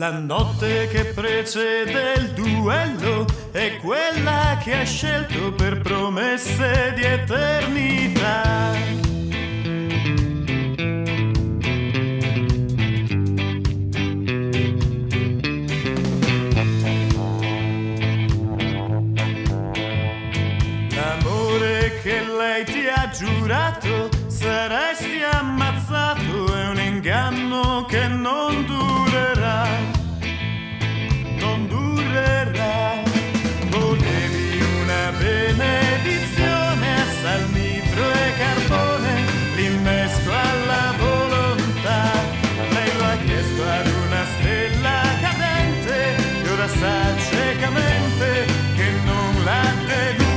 La notte che precede il duello è quella che hai scelto per promesse di eternità. L'amore che lei ti ha giurato, saresti ammazzato, è un inganno che non durerà, non durerà. Volevi una benedizione a salnitro e carbone, l'innesco alla volontà. Lei lo ha chiesto ad una stella cadente e ora sa ciecamente che non la deluderai.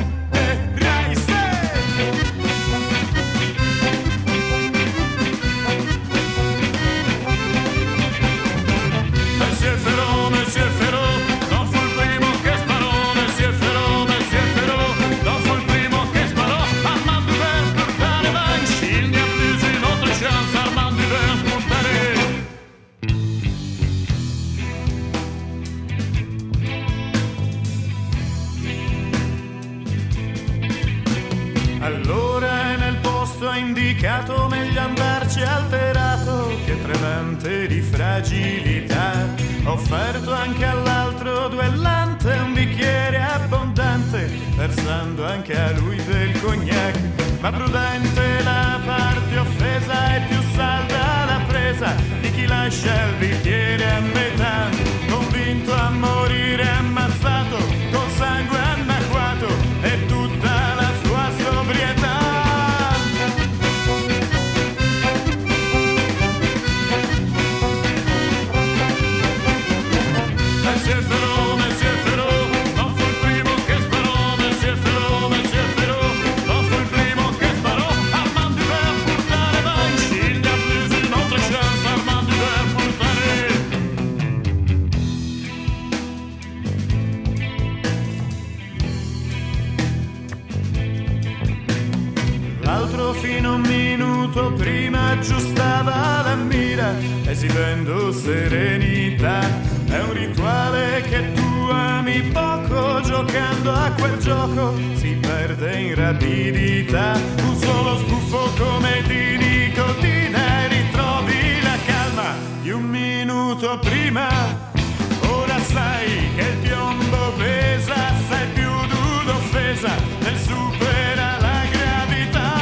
Monsieur Ferro, non fu il primo che sparò. Monsieur Ferro, non fu il primo che sparò. Armand Duvert pour ta revanche, il n'y a plus une autre chance. Armand Duvert pour ta Allora nel posto indicato meglio andarci alterato, che tremante di fragilità. Offerto anche all'altro duellante un bicchiere abbondante, versando anche a lui del cognac. Ma prudente la parte offesa e più salda la presa di chi lascia il bicchiere a metà, convinto a morire ammazzato col sangue annacquato e tutta la sua sobrietà. Monsieur Ferro, non fu il primo che sparò. Monsieur Ferro, non fu il primo che sparò. Armand Duvert pour ta revanche, il n'y a plus une autre chance. Armand Duvert pour ta L'altro fino a un minuto prima aggiustava la mira, esibendo serenità. È un rituale che tu ami poco, giocando a quel gioco si perde in rapidità. Un solo sbuffo come di nicotina e ritrovi la calma di un minuto prima. Ora sai che il piombo pesa, sai più d'un'offesa nel supera la gravità.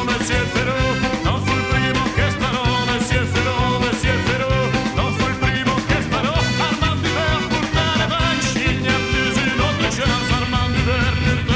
Monsieur Ferro, non fu il primo che sparò. Monsieur Ferro, non fu il primo che sparò. Armand Duvert pour ta revanche, il n'y a plus une autre chance. Armand Duvert pour ta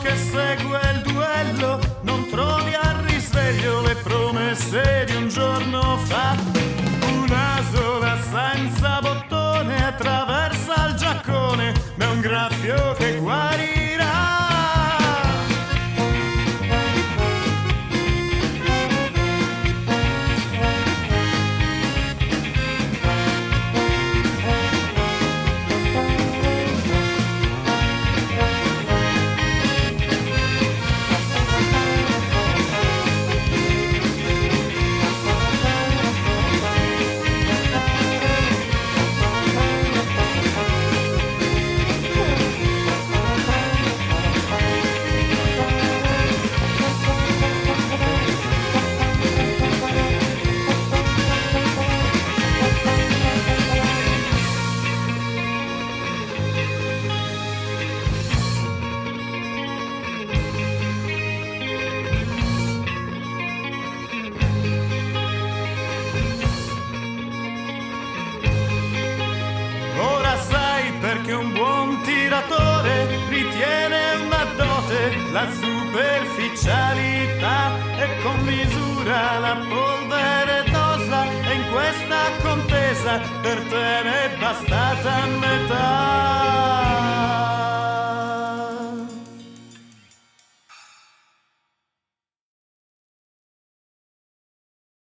che segue il duello non trovi al risveglio le promesse di un giorno fa. Una sola senza bottone attraversa il giaccone, ma è un graffio che guarirà. Ritiene una dote la superficialità e con misura la polvere dosa, e in questa contesa per te ne è bastata